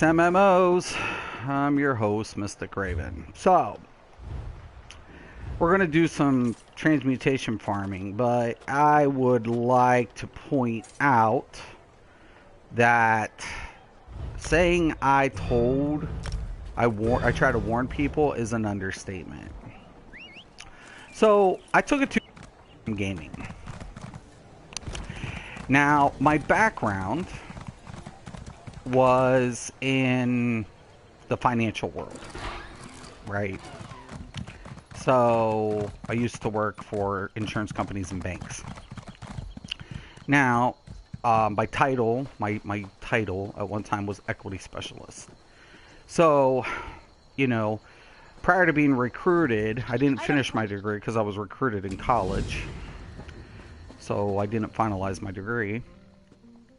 MMOs. I'm your host, Mysticraven. So, we're going to do some transmutation farming, but I would like to point out that saying I try to warn people is an understatement. So, I took it to gaming. Now, my background was in the financial world, right? So I used to work for insurance companies and banks. Now, by title, my title at one time was equity specialist. So, you know, prior to being recruited, I didn't finish my degree because I was recruited in college. So I didn't finalize my degree.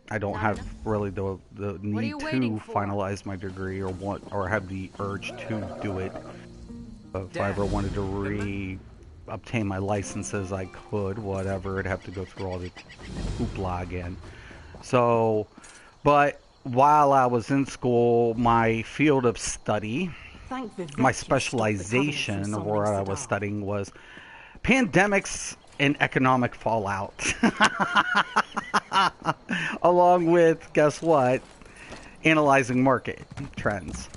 I don't have really the need to finalize my degree or have the urge to do it. If I ever wanted to obtain my licenses, I could, whatever. I'd have to go through all the hoopla again. So, but while I was in school, my field of study, my specialization of where I was studying was pandemics and economic fallout. Along with, guess what? Analyzing market trends.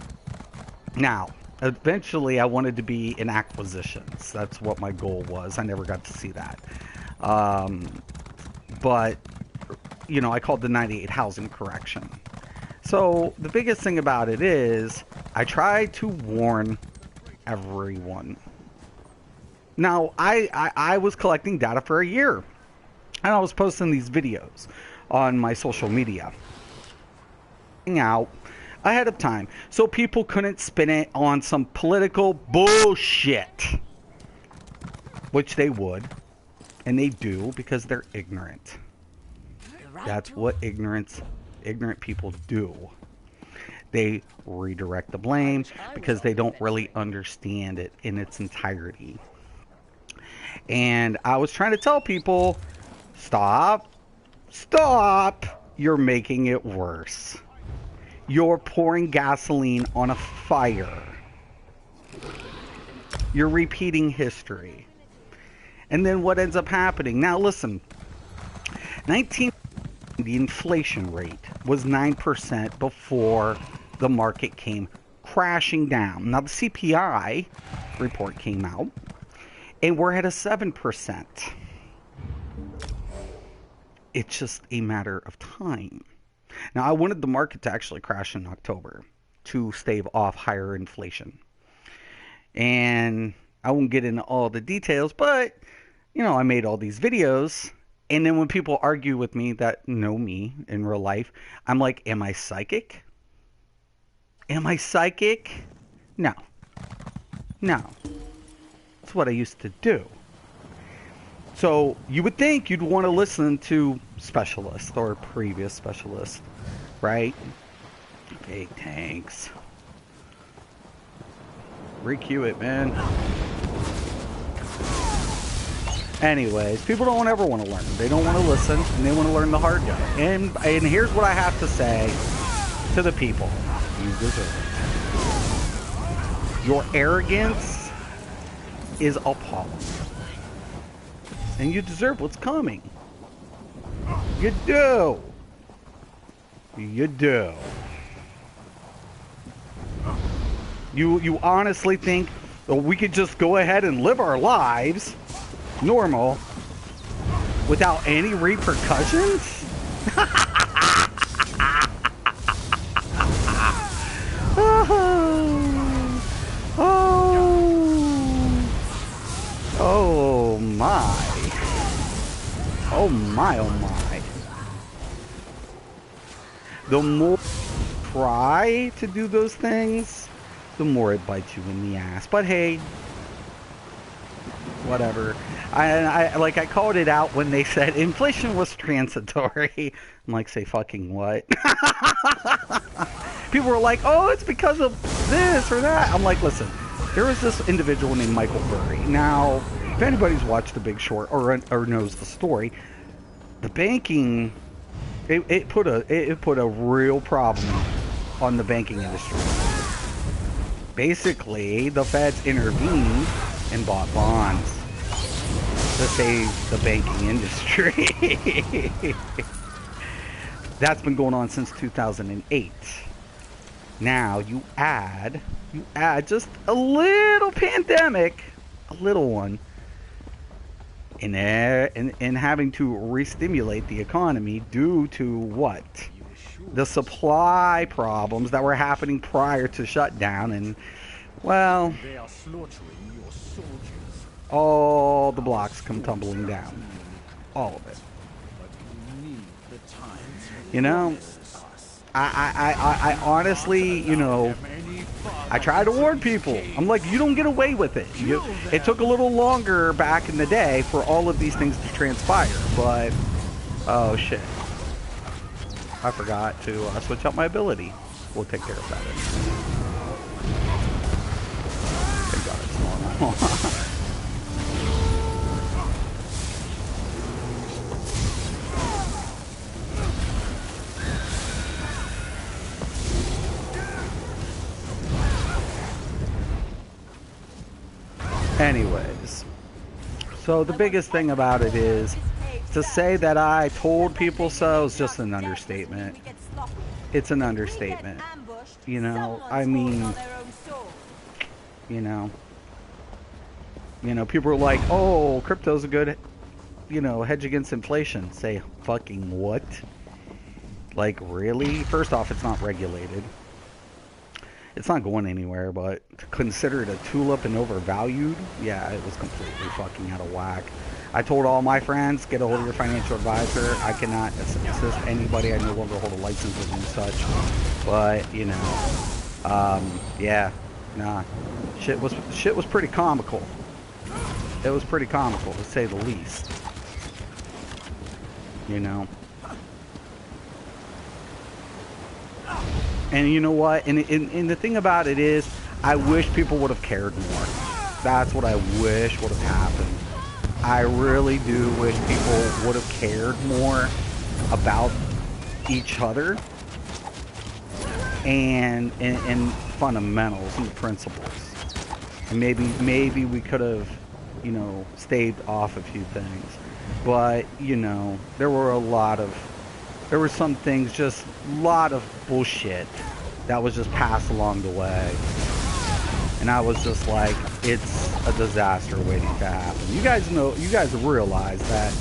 Now, eventually I wanted to be in acquisitions. That's what my goal was. I never got to see that. But, you know, I called the 98 housing correction. So the biggest thing about it is I try to warn everyone. Now, I was collecting data for a year. And I was posting these videos on my social media. Out ahead of time. So people couldn't spin it on some political bullshit. Which they would. And they do because they're ignorant. That's what ignorant people do. They redirect the blame because they don't really understand it in its entirety. And I was trying to tell people, stop, you're making it worse. You're pouring gasoline on a fire. You're repeating history. And then what ends up happening? Now listen, the inflation rate was 9% before the market came crashing down. Now the CPI report came out, and we're at a 7%. It's just a matter of time. Now, I wanted the market to actually crash in October to stave off higher inflation. And I won't get into all the details, but, you know, I made all these videos. And then when people argue with me that know me in real life, I'm like, am I psychic? Am I psychic? No. No. That's what I used to do. So you would think you'd want to listen to specialists or previous specialists, right? Big tanks. Requeue it, man. Anyways, people don't ever want to learn. They don't want to listen, and they want to learn the hard way. And here's what I have to say to the people. You deserve it. Your arrogance is appalling. And you deserve what's coming. You do. You do. You honestly think we could just go ahead and live our lives normal without any repercussions? Oh my. Oh my, oh my. The more you try to do those things, the more it bites you in the ass. But hey, whatever. I called it out when they said inflation was transitory. I'm like, say fucking what? People were like, oh, it's because of this or that. I'm like, listen, there was this individual named Michael Burry. Now, if anybody's watched The Big Short or knows the story, the banking, it put a real problem on the banking industry. Basically, the feds intervened and bought bonds to save the banking industry. That's been going on since 2008. Now you add just a little pandemic, a little one, in there, and having to re-stimulate the economy due to what? The supply problems that were happening prior to shutdown, and well, They are slaughtering your soldiers. all the blocks come tumbling down. All of it. But you need the time to You know, promise us. I honestly, you know, I try to warn people. I'm like, you don't get away with it. It took a little longer back in the day for all of these things to transpire, but oh shit. I forgot to switch out my ability. We'll take care of that. Thank God it's normal. Anyways, so the biggest thing about it is, to say that I told people so is just an understatement. It's an understatement. You know, I mean, you know, people are like, oh, crypto's a good, hedge against inflation. Say fucking what? Like, really? First off, it's not regulated. It's not going anywhere, but to consider it a tulip and overvalued, yeah, it was completely fucking out of whack. I told all my friends, get a hold of your financial advisor. I cannot assist anybody. I no longer hold a license and such. But, yeah, nah. Shit was pretty comical. It was pretty comical, to say the least. You know. And you know what? And the thing about it is, I wish people would have cared more. That's what I wish would have happened. I really do wish people would have cared more about each other and fundamentals and principles. And maybe we could have, staved off a few things. But, there were some things, just a lot of bullshit that was just passed along the way. And I was just like, it's a disaster waiting to happen. You guys realize that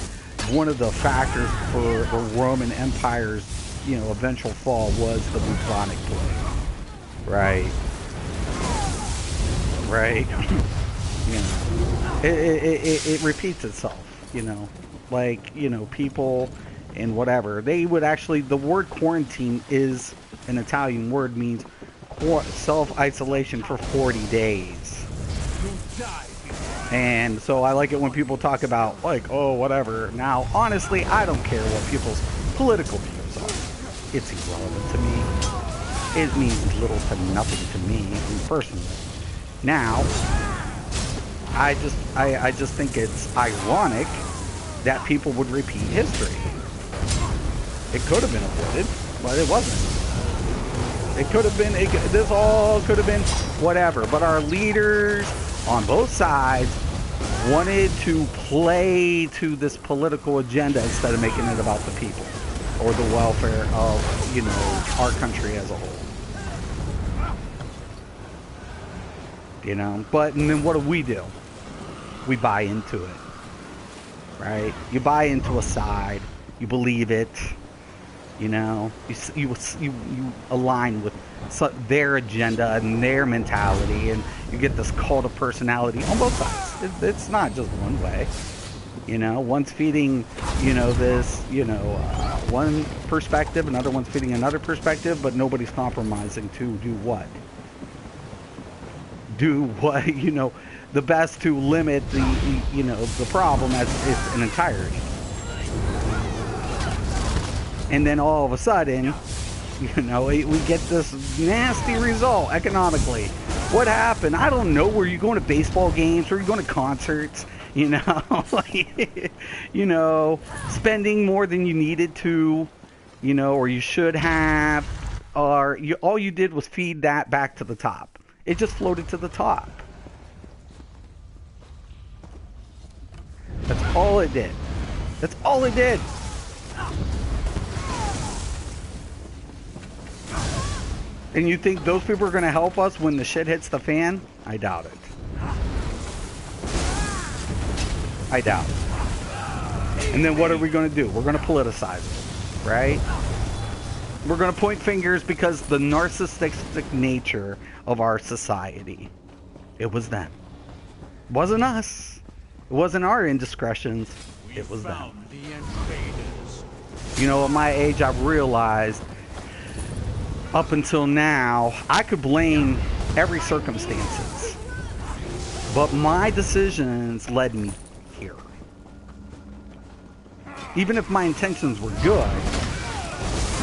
one of the factors for the Roman Empire's, eventual fall was the bubonic plague. Right? Right? It repeats itself, like, people and whatever. They would actually, the word quarantine is an Italian word, means self-isolation for 40 days. And so I like it when people talk about, like, oh, whatever. Now, honestly, I don't care what people's political views are. It's irrelevant to me. It means little to nothing to me personally. Now, I just think it's ironic that people would repeat history. It could have been avoided, but it wasn't. It could have been, this all could have been whatever. But our leaders on both sides wanted to play to this political agenda instead of making it about the people or the welfare of, our country as a whole. But and then what do? We buy into it, right? You buy into a side, you believe it. You align with their agenda and their mentality, and you get this cult of personality on both sides. It's not just one way. One's feeding, this, one perspective, another one's feeding another perspective, but nobody's compromising to do what? The best to limit the problem as it's an entirety. And then all of a sudden, we get this nasty result economically. What happened? I don't know. Were you going to baseball games? Were you going to concerts? Spending more than you needed to, or you should have. are all you did was feed that back to the top. It just floated to the top. That's all it did. That's all it did. And you think those people are going to help us when the shit hits the fan? I doubt it. I doubt it. And then what are we going to do? We're going to politicize it, right? We're going to point fingers because the narcissistic nature of our society. It was them. It wasn't us. It wasn't our indiscretions. It was them. You know, at my age, I've realized up until now, I could blame every circumstances. But my decisions led me here. Even if my intentions were good,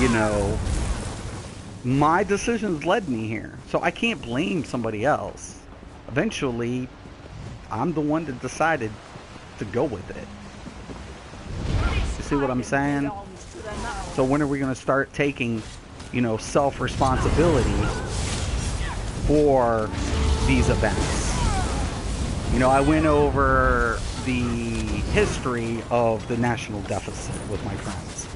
you know, my decisions led me here. So I can't blame somebody else. Eventually, I'm the one that decided to go with it. You see what I'm saying? So when are we going to start taking, you know, self-responsibility for these events? You know, I went over the history of the national deficit with my friends.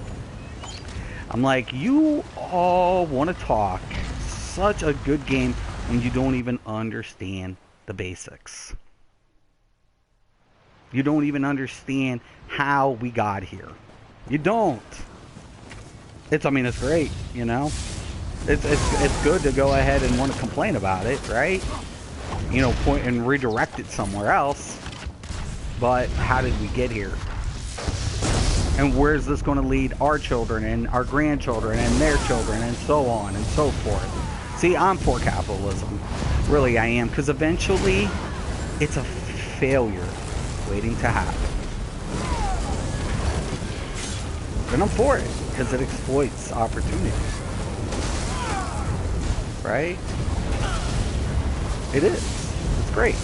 I'm like, you all want to talk such a good game when you don't even understand the basics. You don't even understand how we got here. You don't. I mean, it's great, you know. It's good to go ahead and want to complain about it, right? You know, point and redirect it somewhere else. But how did we get here? And where's this going to lead our children and our grandchildren and their children and so on and so forth? See, I'm for capitalism. Really, I am. Because eventually, it's a failure waiting to happen. And I'm for it. Because it exploits opportunities. Right? It is. It's great.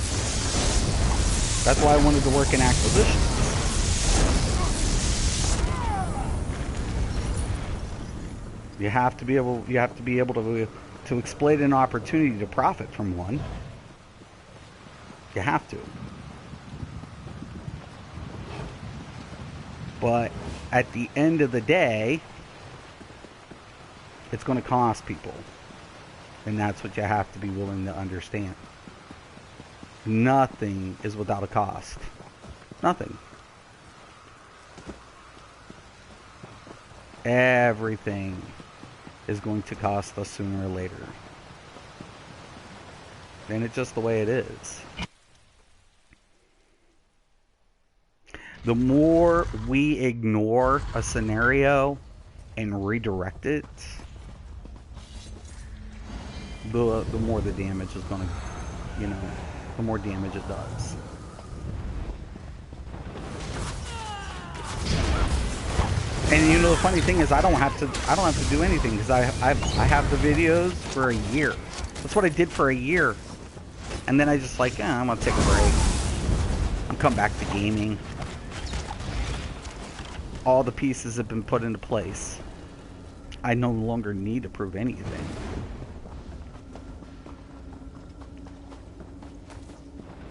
That's why I wanted to work in acquisitions. You have to be able to exploit an opportunity to profit from one. You have to. But at the end of the day, it's going to cost people. And that's what you have to be willing to understand. Nothing is without a cost. Nothing. Everything is going to cost us sooner or later. And it's just the way it is. The more we ignore a scenario and redirect it, the more the damage is going to, you know, the more damage it does. And you know, the funny thing is, I don't have to do anything because I have the videos for a year. That's what I did for a year, and then I just like, I'm gonna take a break. I'm come back to gaming. All the pieces have been put into place. I no longer need to prove anything.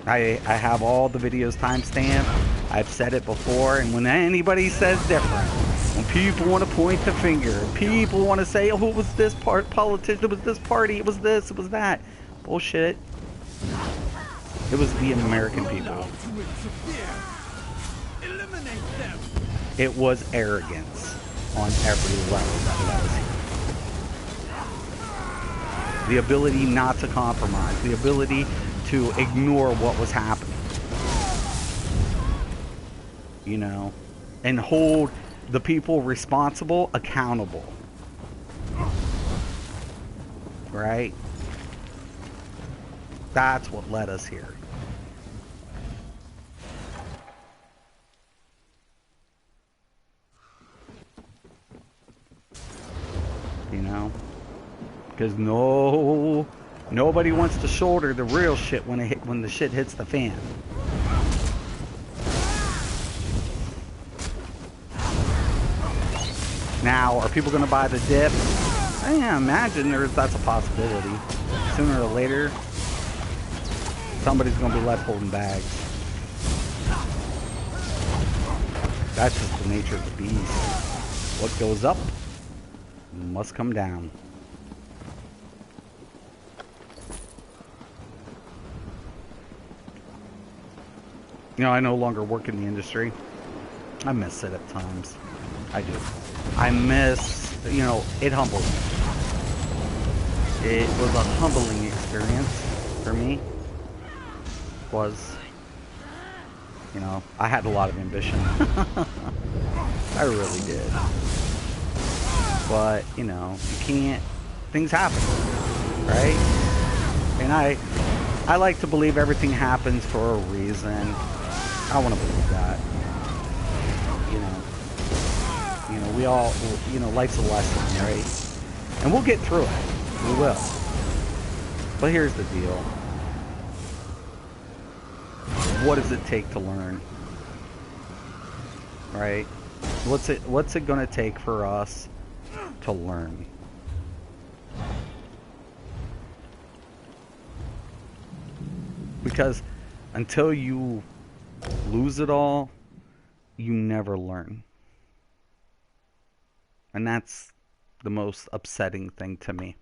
I have all the videos timestamped. I've said it before, and when anybody says different, when people want to point the finger, people want to say, oh, it was this politician, it was this party, it was this, it was that. Bullshit. It was the American people. It was arrogance on every level that was here. The ability not to compromise, the ability to ignore what was happening. You know, and hold the people responsible accountable. Right? That's what led us here. You know? Because nobody wants to shoulder the real shit when the shit hits the fan. Now, are people going to buy the dip? I imagine that's a possibility. Sooner or later, somebody's going to be left holding bags. That's just the nature of the beast. What goes up must come down. You know, I no longer work in the industry. I miss it at times. I do. I miss, you know, it humbles me. It was a humbling experience for me. It was. You know, I had a lot of ambition. I really did. But, you know, you can't, things happen, right? And I like to believe everything happens for a reason. I want to believe that. You know, we all, you know, life's a lesson, right? And we'll get through it. We will. But here's the deal. What does it take to learn? Right? What's it going to take for us to learn? Because until you lose it all, you never learn. And that's the most upsetting thing to me.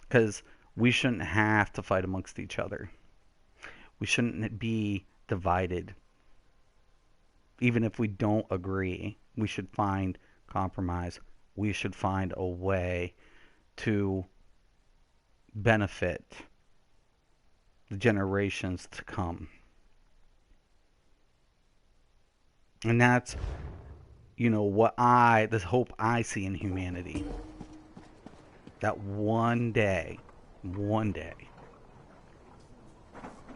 Because we shouldn't have to fight amongst each other. We shouldn't be divided. Even if we don't agree, we should find compromise. We should find a way to benefit the generations to come. And that's, you know, the hope I see in humanity. That one day,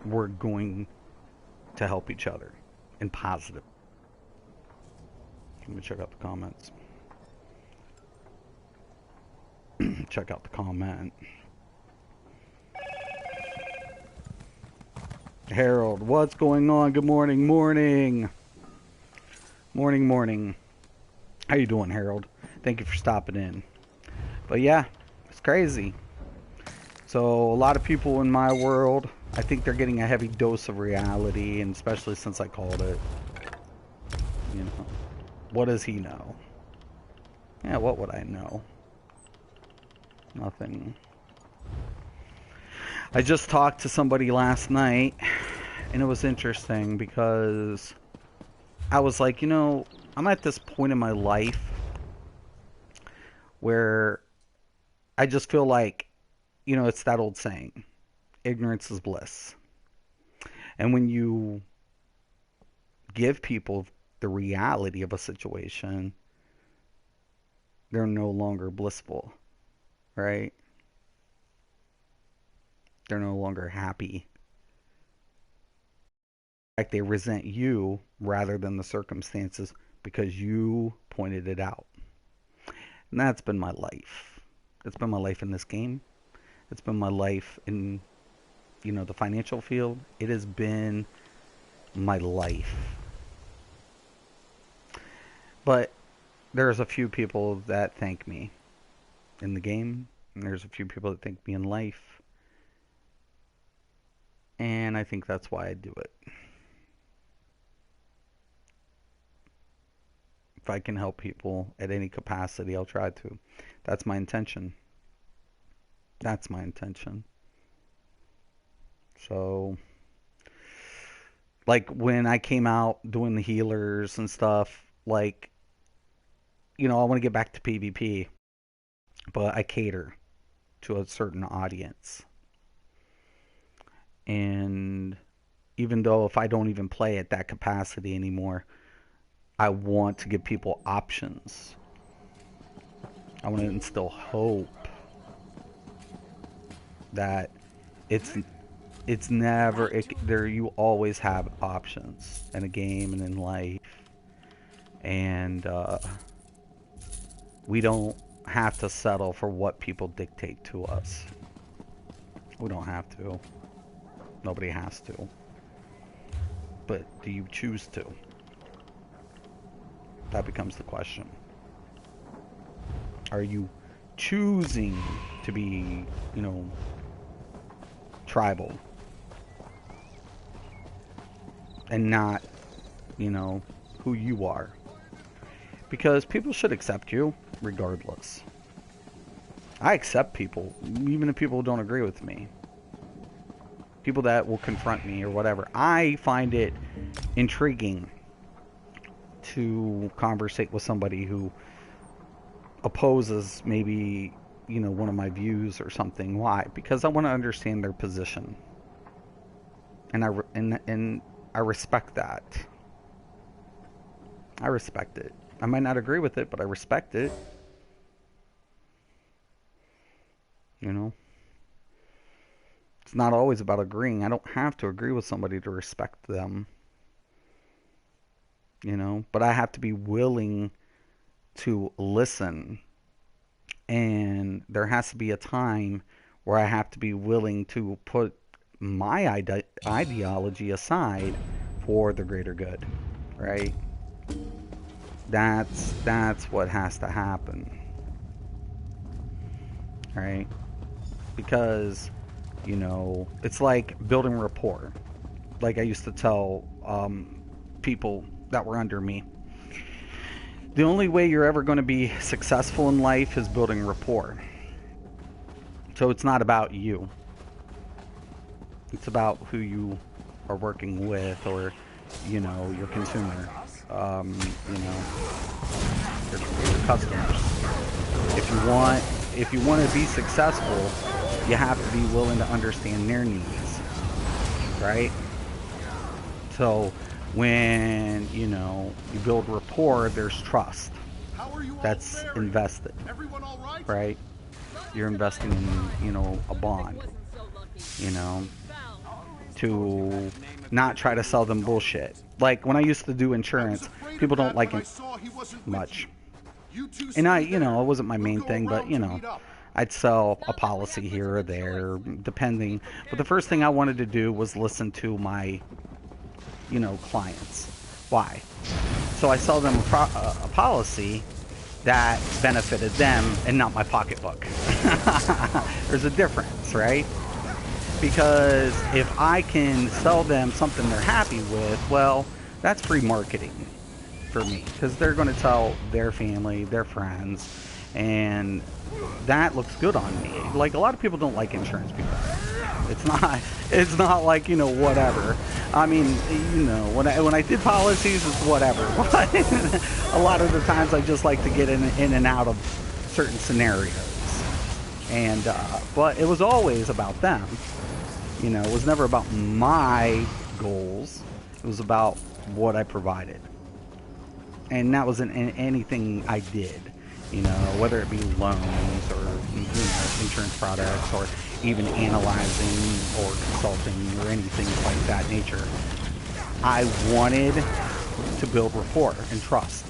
we're going to help each other in positive. Let me check out the comments. Check out the comment. Harold, what's going on? Good morning, morning. Morning. How you doing, Harold? Thank you for stopping in. But yeah, it's crazy. So a lot of people in my world, I think they're getting a heavy dose of reality, and especially since I called it. You know, what does he know? Yeah, what would I know? Nothing. I just talked to somebody last night, and it was interesting because I was like, you know, I'm at this point in my life where I just feel like, you know, it's that old saying, ignorance is bliss. And when you give people the reality of a situation, they're no longer blissful, right? They're no longer happy. In fact, they resent you rather than the circumstances because you pointed it out. And that's been my life. It's been my life in this game. It's been my life in, you know, the financial field. It has been my life. But there's a few people that thank me in the game, and there's a few people that thank me in life. And I think that's why I do it. If I can help people at any capacity, I'll try to. That's my intention. That's my intention. So, like when I came out doing the healers and stuff, like, you know, I want to get back to PvP, but I cater to a certain audience. And even though if I don't even play at that capacity anymore, I want to give people options. I want to instill hope that it's never there. You always have options in a game and in life, and we don't have to settle for what people dictate to us. We don't have to. Nobody has to. But do you choose to? That becomes the question. Are you choosing to be, you know, tribal and not, you know, who you are. Because people should accept you regardless. I accept people, even if people don't agree with me. People that will confront me or whatever. I find it intriguing to conversate with somebody who opposes maybe, you know, one of my views or something. Why? Because I want to understand their position. And I respect that. I respect it. I might not agree with it, but I respect it. You know? It's not always about agreeing. I don't have to agree with somebody to respect them. You know? But I have to be willing to listen. And there has to be a time where I have to be willing to put my ideology aside for the greater good. Right? That's what has to happen. Right? Because, you know, it's like building rapport. Like I used to tell people that were under me. The only way you're ever going to be successful in life is building rapport. So it's not about you. It's about who you are working with, or, you know, your consumer. You know, your customers. If you want to be successful, you have to be willing to understand their needs, right? So when, you know, you build rapport, there's trust that's invested, right? You're investing in, you know, a bond, you know, to not try to sell them bullshit. Like when I used to do insurance, people don't like it much. And you know, it wasn't my main thing, but, you know, I'd sell a policy here or there, depending. But the first thing I wanted to do was listen to my, you know, clients. Why? So I sell them a policy that benefited them and not my pocketbook. There's a difference, right? Because if I can sell them something they're happy with, well, that's free marketing for me, because they're going to tell their family, their friends, and that looks good on me. Like, a lot of people don't like insurance people. It's not like, you know, whatever. I mean, you know, when I did policies, it's whatever. But a lot of the times I just like to get in and out of certain scenarios. And but it was always about them. You know, it was never about my goals. It was about what I provided. And that was in anything I did, you know, whether it be loans or, you know, insurance products, or even analyzing or consulting or anything like that nature. I wanted to build rapport and trust.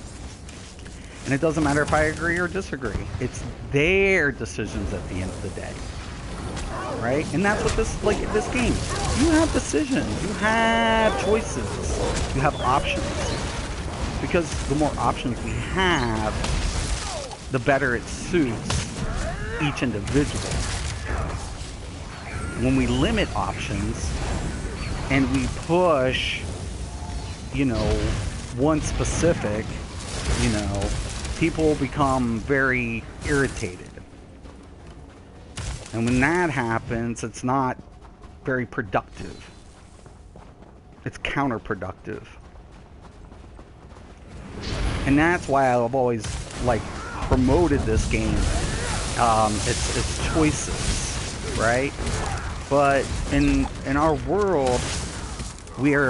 And it doesn't matter if I agree or disagree. It's their decisions at the end of the day. Right? And that's what this game. You have decisions. You have choices. You have options. Because the more options we have, the better it suits each individual. When we limit options and we push, you know, one specific, you know, people become very irritated. And when that happens, it's not very productive. It's counterproductive. And that's why I've always, like, promoted this game. It's choices, right? But in our world, we're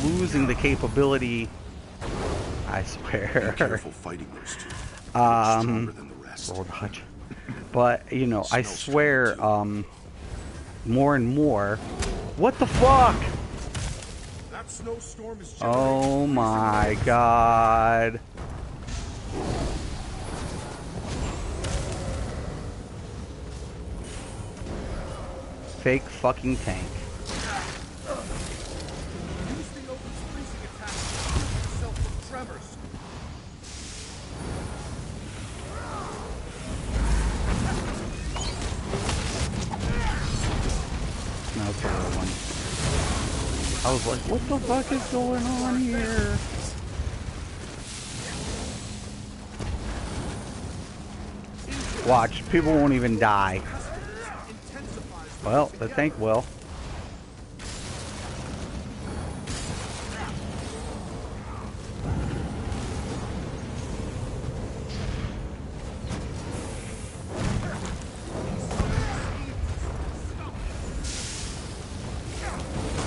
losing the capability. I swear. Be careful fighting those two. They're stronger than the rest. Roll dodge. But, you know, I swear, more and more. What the fuck? That snowstorm is Oh my god. Fake fucking tank. Use the open freezing attack to protect yourself from tremors. I was like, what the fuck is going on here? Watch, people won't even die. Well, the tank will.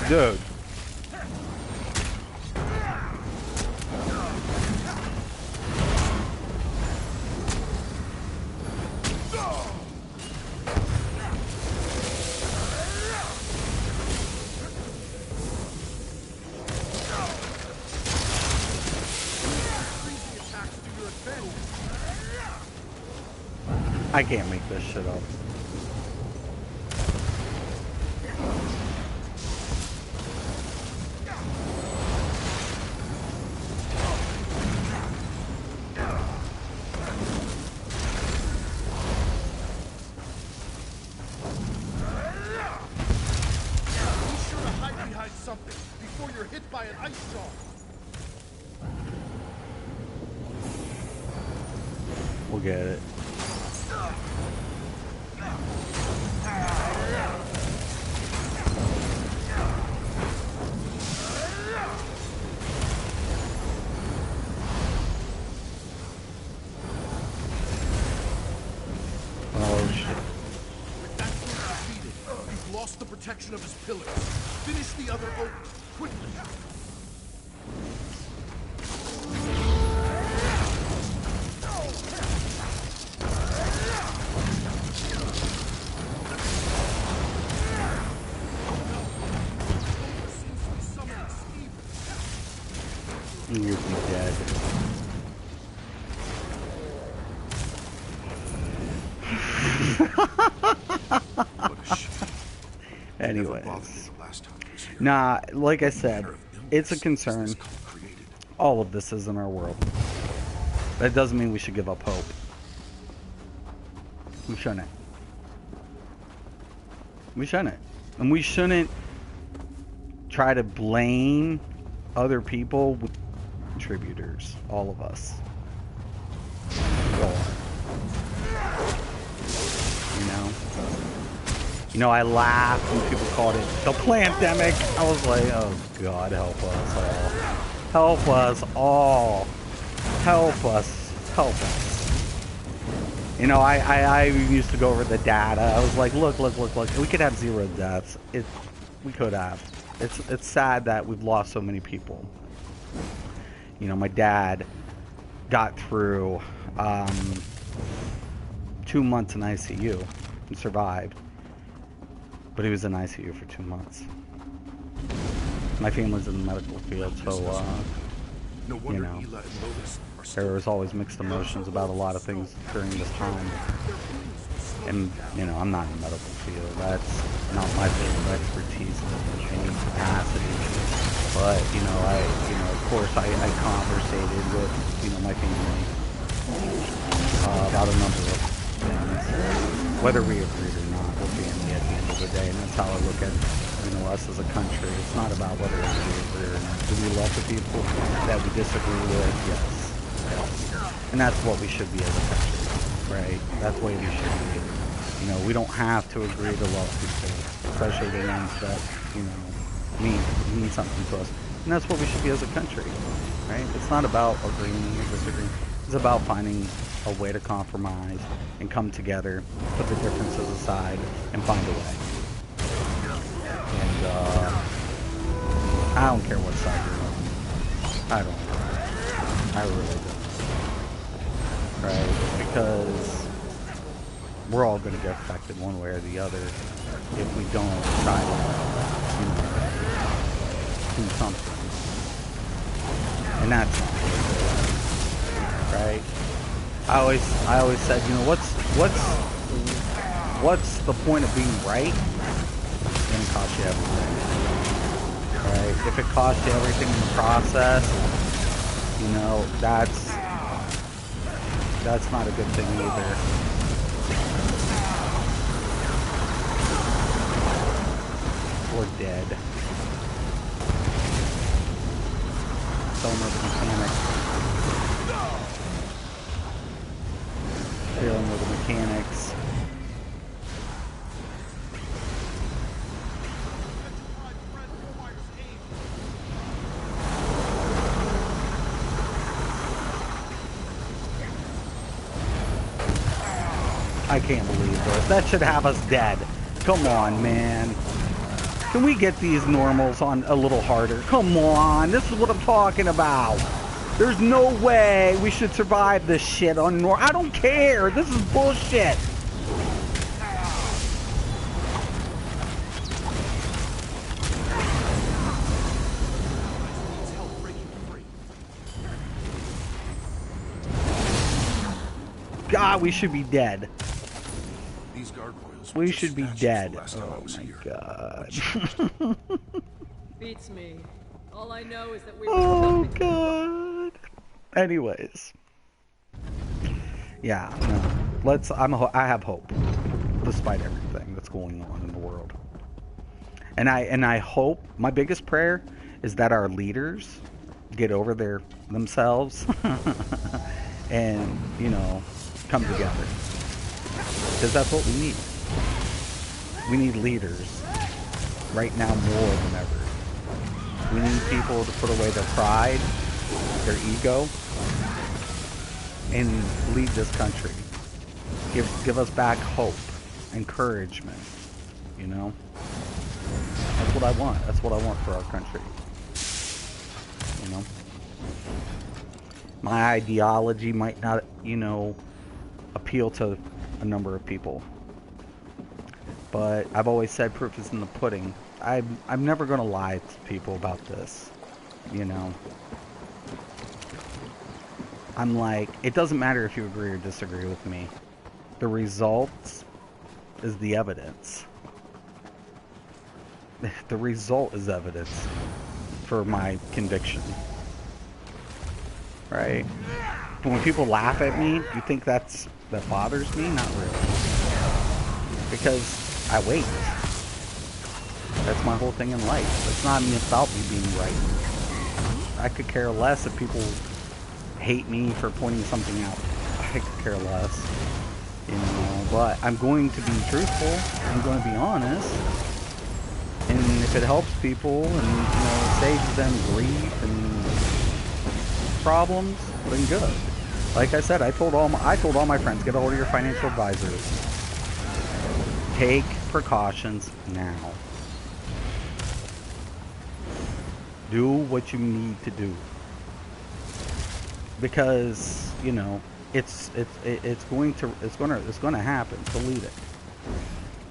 Dude. I can't make this shit up. We'll get it. Oh shit. You've lost the protection of his pillars. Finish the other open, quickly. You'd be dead. Anyways. Nah, like I said, it's a concern. All of this is in our world. That doesn't mean we should give up hope. We shouldn't. We shouldn't. And we shouldn't try to blame other people with contributors. All of us. You know, I laughed when people called it the plandemic. I was like, oh God, help us all. Help us all. Help us. Help us. You know, I used to go over the data. I was like, look. We could have 0 deaths. We could have. It's sad that we've lost so many people. You know, my dad got through 2 months in ICU and survived. But he was in ICU for 2 months. My family's in the medical field, so, you know, there was always mixed emotions about a lot of things during this time. And, you know, I'm not in the medical field. That's not my field of expertise in any capacity. But, you know, of course, I conversated with, my family about a number of things. Whether we agreed or not, we're family at the end of the day. And that's how I look at, us as a country. It's not about whether we agree or not. Do we love the people that we disagree with? Yes. And that's what we should be as a country, right? That's the way we should be. We don't have to agree to love people, especially the ones that, mean something to us. And that's what we should be as a country, right? It's not about agreeing or disagreeing. It's about finding a way to compromise and come together, put the differences aside, and find a way. And I don't care what side you're on. I don't. I really don't. Right? Because we're all going to get affected one way or the other if we don't try to, do something. And that's not good, right? I always said, what's the point of being right? It's going to cost you everything. Right? If it costs you everything in the process, that's not a good thing either. We're dead. I can't believe this. That should have us dead. Come on, man. Can we get these normals on a little harder? Come on. This is what I'm talking about. There's no way we should survive this shit on normal. I don't care. This is bullshit. God, we should be dead. These gargoyles We were just should be statues dead. the last time I Oh was my here. God. Beats me. All I know is that we were Oh stuck God. Anyways. Yeah, no. I have hope. Despite everything that's going on in the world. And I hope, my biggest prayer is that our leaders get over themselves and, you know, come together. Because that's what we need. We need leaders right now more than ever. We need people to put away their pride, their ego, and lead this country. Give us back hope, encouragement, you know? That's what I want. That's what I want for our country. You know? My ideology might not, you know, appeal to a number of people. But I've always said proof is in the pudding. I'm never going to lie to people about this, you know? I'm like, it doesn't matter if you agree or disagree with me. The results is the evidence. The result is evidence for my conviction. Right? When people laugh at me, you think that bothers me? Not really. Because I wait. That's my whole thing in life. It's not about me being right. I could care less if people hate me for pointing something out. I could care less. You know, but I'm going to be truthful. I'm going to be honest. And if it helps people and, you know, saves them grief and problems, then good. Like I said, I told all my friends, get a hold of your financial advisors. Take precautions now. Do what you need to do. Because, you know, it's going to happen. Believe it.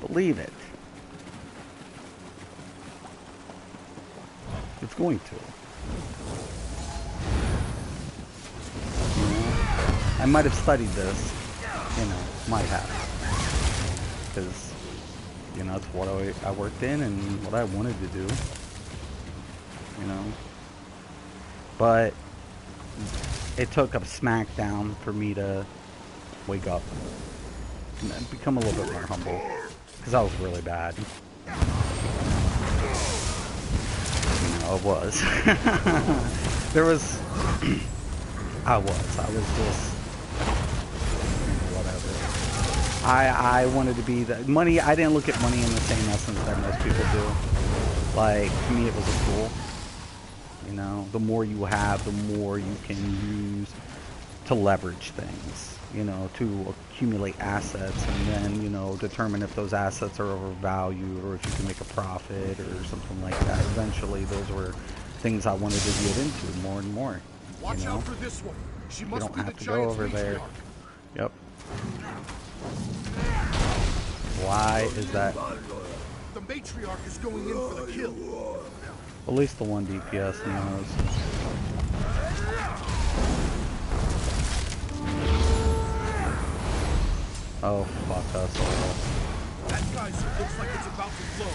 Believe it. It's going to. You know, I might have studied this. You know, might have. Because, you know, it's what I worked in and what I wanted to do. You know. But it took a smackdown for me to wake up and become a little bit more humble. Because I was really bad. I was. There was... I was just... whatever. I wanted to be the... Money, I didn't look at money in the same essence that most people do. Like, to me it was a tool. You know, the more you have, the more you can use to leverage things. You know, to accumulate assets and then, you know, determine if those assets are overvalued or if you can make a profit or something like that. Eventually, those were things I wanted to get into more and more. Watch out for this one. She You must don't be have the to go over giant's there. matriarch. Yep. Why is that? The matriarch is going in for the kill. At least the one DPS knows. Oh, fuck us all. That guy's looks like it's about to blow.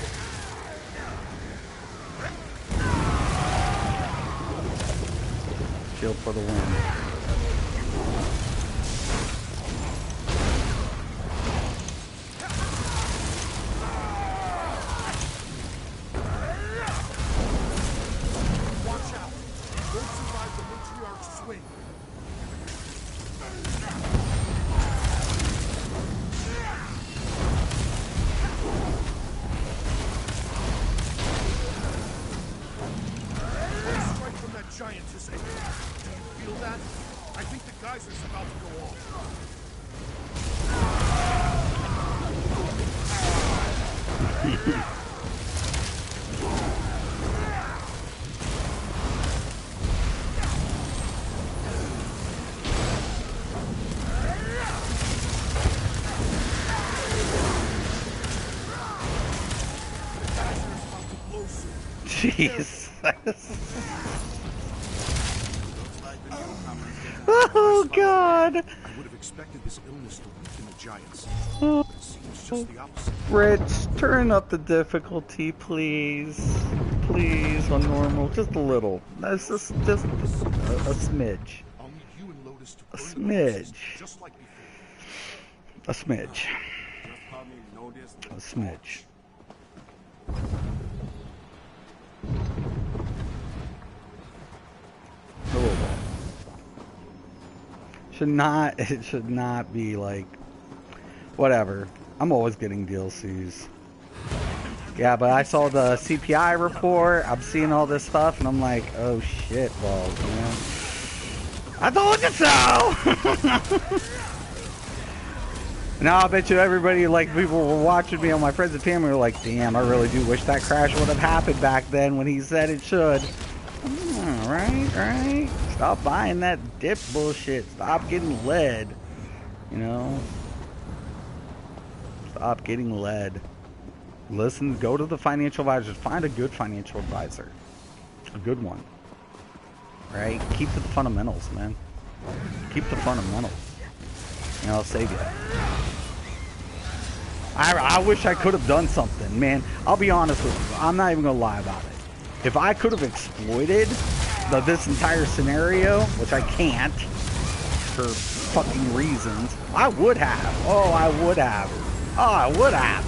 Shield for the win. Watch out. Won't survive the matriarch's swing. Strike from that giantess. Do you feel that? Jesus. Oh God. I would have expected this illness to weaken the giants. Oh, But it seems just the opposite. Rich, turn up the difficulty, please. Please, on normal, just a little. That's just a smidge. I'll need you and Lotus to A burn the corpses, smidge. just like before. A smidge. A smidge. A little bit. It should not be like, whatever. I'm always getting DLCs. Yeah, but I saw the CPI report, I'm seeing all this stuff, and I'm like, oh shit balls, man. I told you so! Now I bet you everybody, like, people were watching me, on my friends and family were like, damn, I really do wish that crash would have happened back then when he said it should. Right. Stop buying that dip bullshit. Stop getting led. You know? Stop getting led. Listen, go to the financial advisors. Find a good financial advisor. A good one. Right? Keep to the fundamentals, man. Keep the fundamentals. And I'll save you. I wish I could have done something, man. I'll be honest with you. I'm not even going to lie about it. If I could have exploited this entire scenario, which I can't for fucking reasons, I would have. Oh, I would have. Oh, I would have.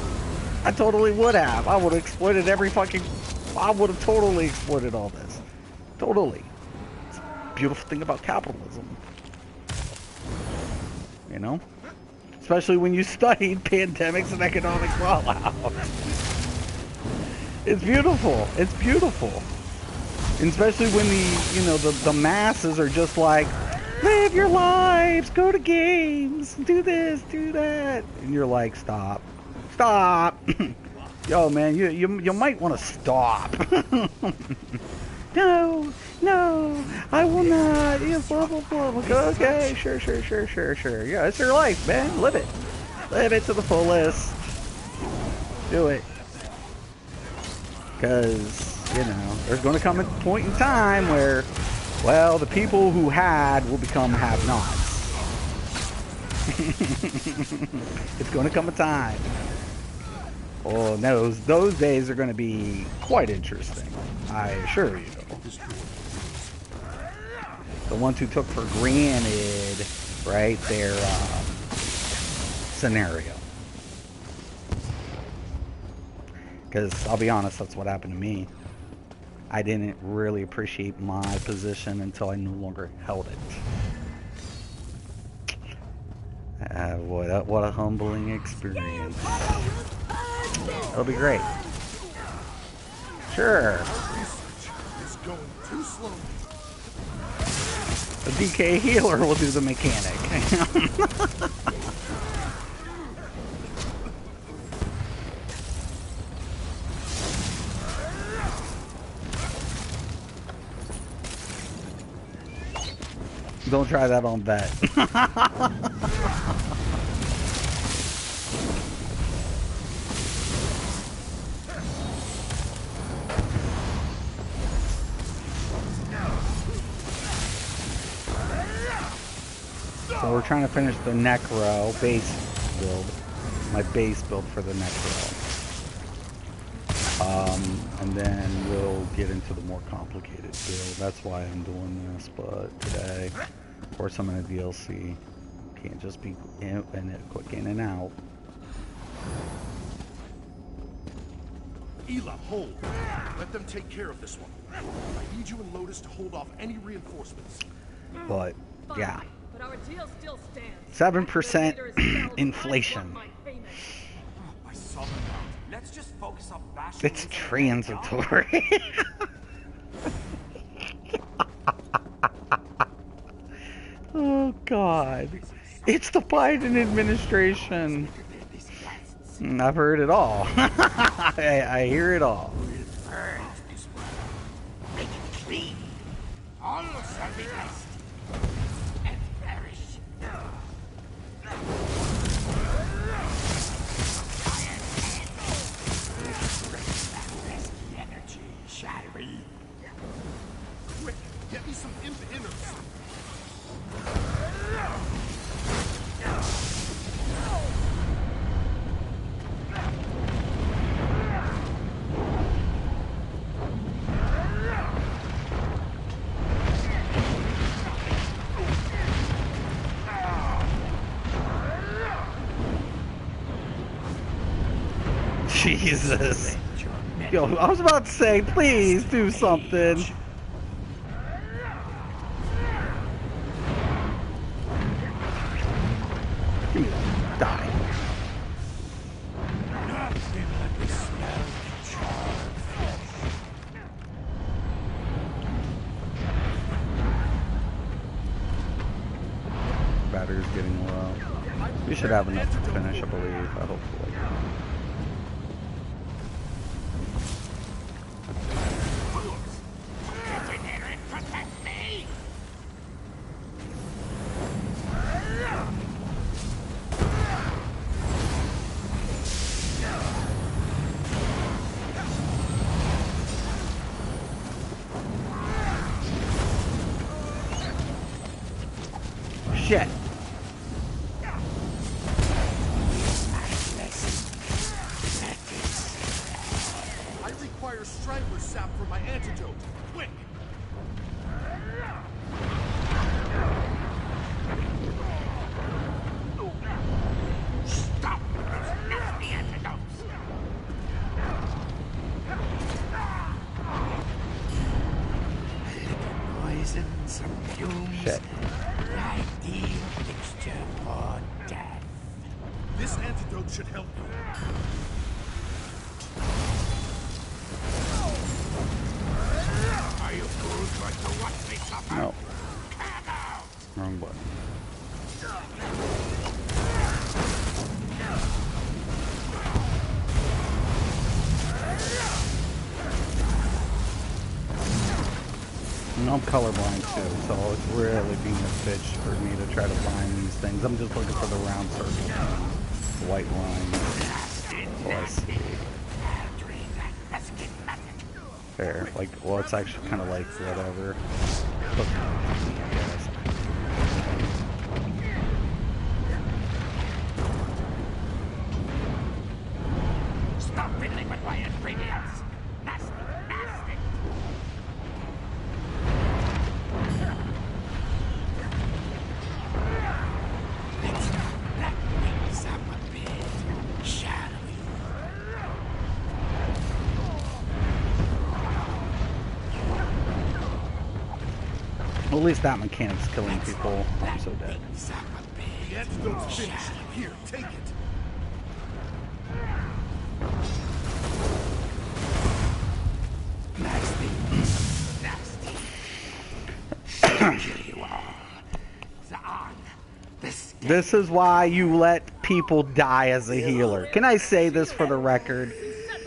I totally would have. I would have exploited every fucking... I would have totally exploited all this. Totally. It's a beautiful thing about capitalism. You know? Especially when you studied pandemics and economic fallout. It's beautiful. It's beautiful. And especially when the masses are just like, live your lives, go to games, do this, do that. And you're like, stop. Stop. Yo, man, you might want to stop. No, I will not. Yeah, blah, blah, blah. Okay, sure. Yeah, it's your life, man. Live it. Live it to the fullest. Do it. Because, there's going to come a point in time where, well, the people who had will become have-nots. It's going to come a time. Oh, no, those days are going to be quite interesting. I assure you. The ones who took for granted, right, their scenario. Because I'll be honest, that's what happened to me. I didn't really appreciate my position until I no longer held it. What a humbling experience. It'll be great. Sure. It's going too slow. The DK healer will do the mechanic. Don't try that on Bet. So we're trying to finish the Necro base build. My base build for the Necro. And then we'll get into the more complicated build. That's why I'm doing this, but today, of course I'm in a DLC. Can't just be quick in and out. Ela, hold. Let them take care of this one. I need you and Lotus to hold off any reinforcements. But, yeah. But our deal still stands. 7% inflation. I saw them out. Let's just focus on bashing. It's transitory. Oh God. It's the Biden administration. I've heard it all. I hear it all. Burn this world. Make it clean. All shall be blessed and perish. Energy, shall we? Quick, get me some imp inners. Jesus. Yo, I was about to say, please do something. Give me that. Die. Nothing like the smell of charred flesh. Battery's getting low. We should have enough to finish, I believe. Hopefully. Get in here and protect me! Shit. I require strangler sap for my antidote. Quick! Stop those nasty antidotes! Poison, some fumes. Shit. Ideal mixture for death. This antidote should help you. Are you fools going to watch me suffer? No. Come out! Wrong button. And I'm colorblind too, so it's really being a bitch for me to try to find these things. I'm just looking for the round circle, white line. Oh, I see. There, like, well, it's actually kind of like whatever. Look, yes. Stop fiddling with my ingredients! Nasty, nasty! Let's let things up a bit, shall we? Well, at least that mechanic's killing people. I'm so dead. Things up a bit. The antidote's finished. Here, take it. Nasty, nasty. Here you are. The on. This is why you let people die as a healer. Can I say this for the record?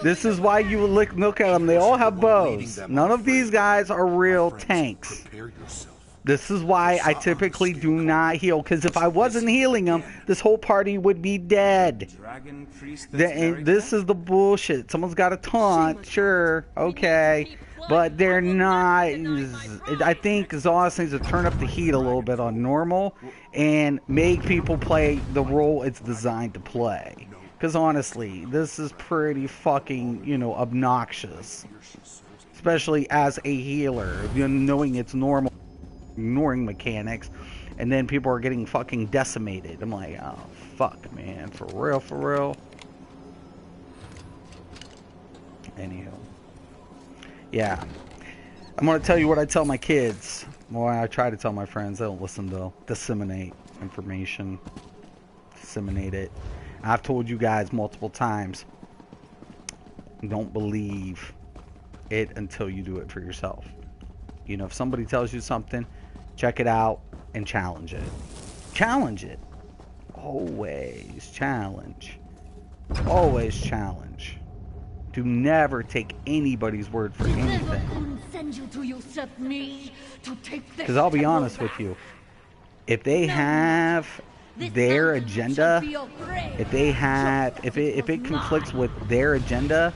This is why you look at them. They all have bows. None of these guys are real tanks. Prepare yourself. This is why I typically do not heal. Because if I wasn't healing them, this whole party would be dead. Dragon priest. This is the bullshit. Someone's got a taunt. Sure. Okay. But they're not. I think Zoss needs to turn up the heat a little bit on normal and make people play the role it's designed to play. Because honestly, this is pretty fucking, obnoxious. Especially as a healer, knowing it's normal, ignoring mechanics, and then people are getting fucking decimated. I'm like, oh, fuck, man. For real, for real. Anywho. Yeah. I'm going to tell you what I tell my kids. Well, I try to tell my friends. They don't listen, though. Disseminate information. Disseminate it. I've told you guys multiple times. Don't believe it until you do it for yourself. If somebody tells you something, check it out and challenge it. Challenge it. Always challenge. Always challenge. Do never take anybody's word for anything. Because I'll be honest with you, if they have their agenda, if it conflicts with their agenda,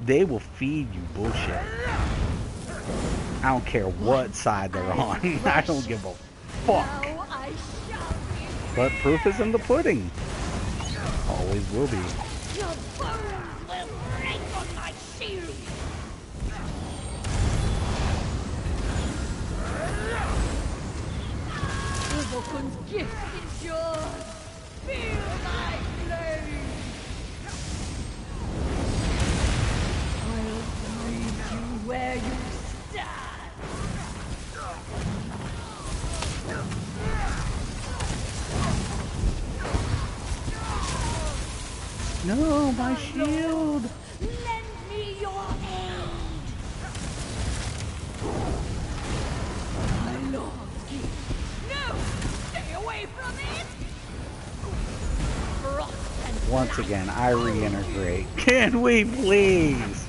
they will feed you bullshit. I don't care what side they're on. I don't give a fuck. But proof is in the pudding. Always will be. Your bones will break on my shield. Ubokun's gift is yours. Feel my blade. I'll leave you where you stand. No, my shield. Lend me your aid. My lord's gift. No! Stay away from it! Frost and Once again, I reintegrate. Can we please?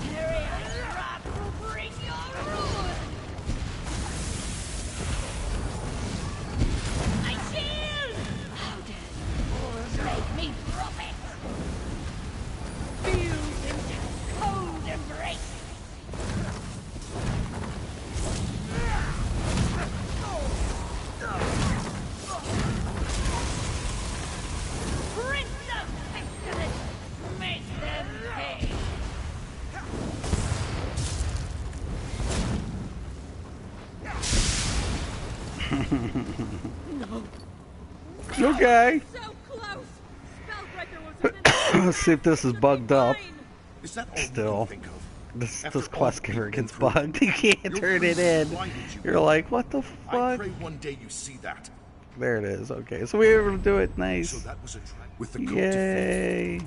Tyrion wrath will bring your ruin. My shield! How dare you make me drop it? Fuse into cold embrace. Prince of Pestilence, make them pay. Okay. so close! Spellbreaker was within Let's see if this is bugged up. Is that all Still. you can think of? This After quest all giver we've been gets through, bugged. You can't turn it in. Why did you You're like, what the I fuck? pray one day you see that. There it is. Okay, so we were able to do it. So Nice. that was a trap with the cult to Yay.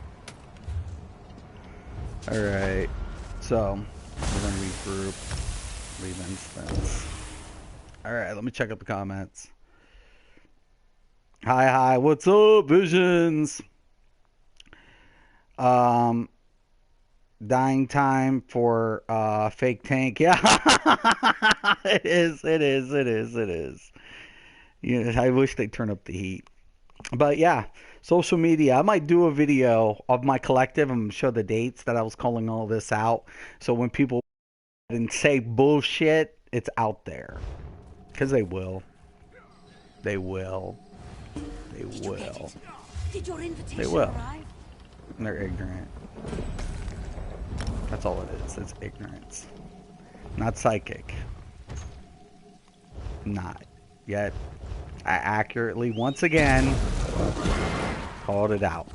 Alright. So, we're going to regroup. Leave instance. Alright, let me check out the comments. Hi, what's up, Visions? Dying time for fake tank. Yeah. It is. Yeah, I wish they'd turn up the heat. But yeah, social media. I might do a video of my collective and show the dates that I was calling all this out. So when people and say bullshit, it's out there. Because they will. They will. They will. Did your invitation They will. arrive? And they're ignorant. That's all it is. It's ignorance. Not psychic. Not. Yet, I accurately, once again, called it out.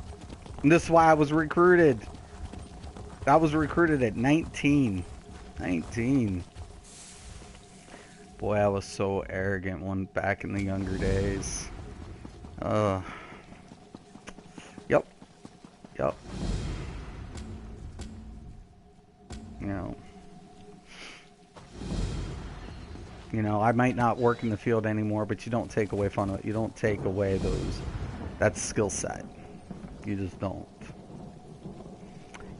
And this is why I was recruited. I was recruited at 19. 19. Boy, I was so arrogant one back in the younger days. Yep. You know, I might not work in the field anymore, but you don't take away you don't take away that skill set. You just don't.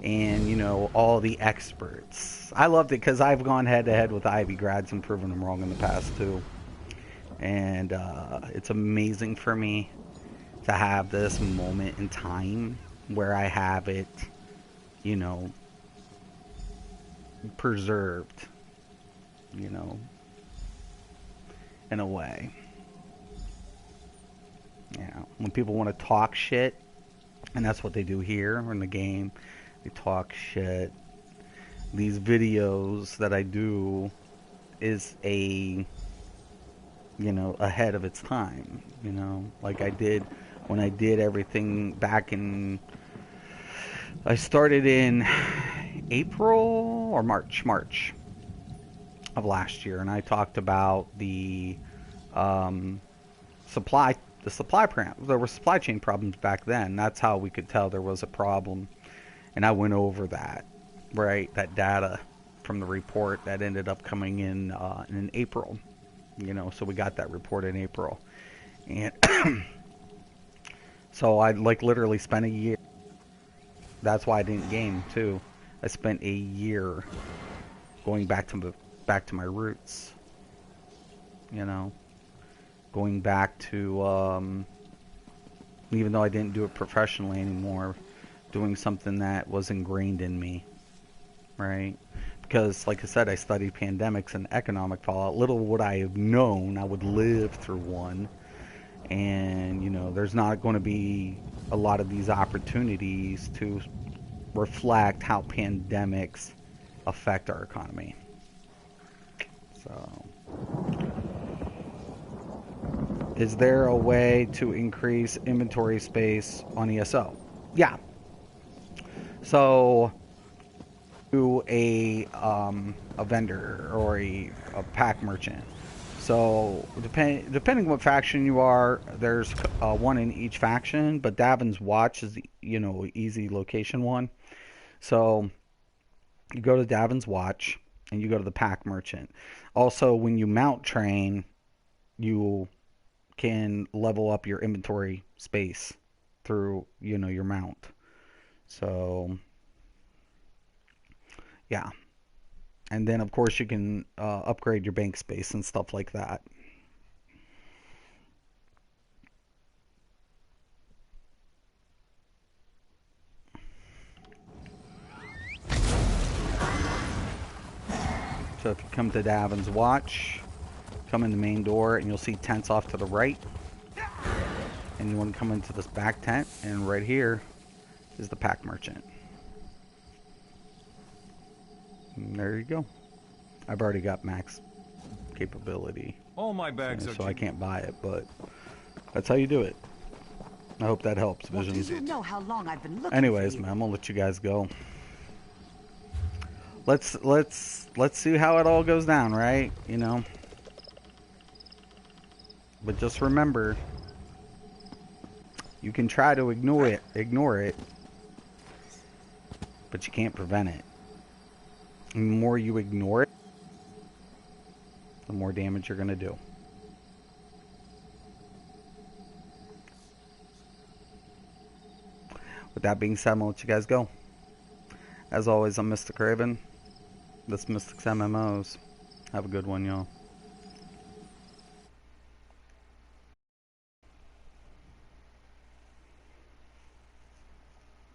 And, you know, all the experts. I loved it because I've gone head to head with Ivy grads and proven them wrong in the past too. And it's amazing for me to have this moment in time where I have it, you know, preserved, you know, in a way. Yeah, when people want to talk shit, and that's what they do here in the game, they talk shit. These videos that I do is you know, ahead of its time, you know, like I did when I did everything back in, I started in April or March of last year, and I talked about the supply there were supply chain problems back then. That's how we could tell there was a problem, and I went over that, right, that data from the report that ended up coming in April You know, so we got that report in April. And so I like literally spent a year. That's why I didn't game too. I spent a year going back to my roots. You know, going back to even though I didn't do it professionally anymore, doing something that was ingrained in me, right? Because, like I said, I studied pandemics and economic fallout. Little would I have known I would live through one. And, you know, there's not going to be a lot of these opportunities to reflect how pandemics affect our economy. So, is there a way to increase inventory space on ESO? Yeah. So, to a vendor or a pack merchant. So depending what faction you are, there's one in each faction. But Davin's Watch is the easy location one. So you go to Davin's Watch and you go to the pack merchant. Also, when you mount train, you can level up your inventory space through your mount. So yeah. And then, of course, you can upgrade your bank space and stuff like that. So if you come to Davin's Watch, come in the main door, and you'll see tents off to the right. And you want to come into this back tent, and right here is the pack merchant. And there you go. I've already got max capability. All my bags so I can't buy it, but that's how you do it. I hope that helps, Vision. You know how long I've been looking Anyways, for you. man, I'm gonna let you guys go. Let's see how it all goes down, right? You know. But just remember, you can try to ignore it, but you can't prevent it. The more you ignore it, the more damage you're gonna do. With that being said, I'm gonna let you guys go. As always, I'm Mysticraven. This is Mystic's MMOs. Have a good one, y'all.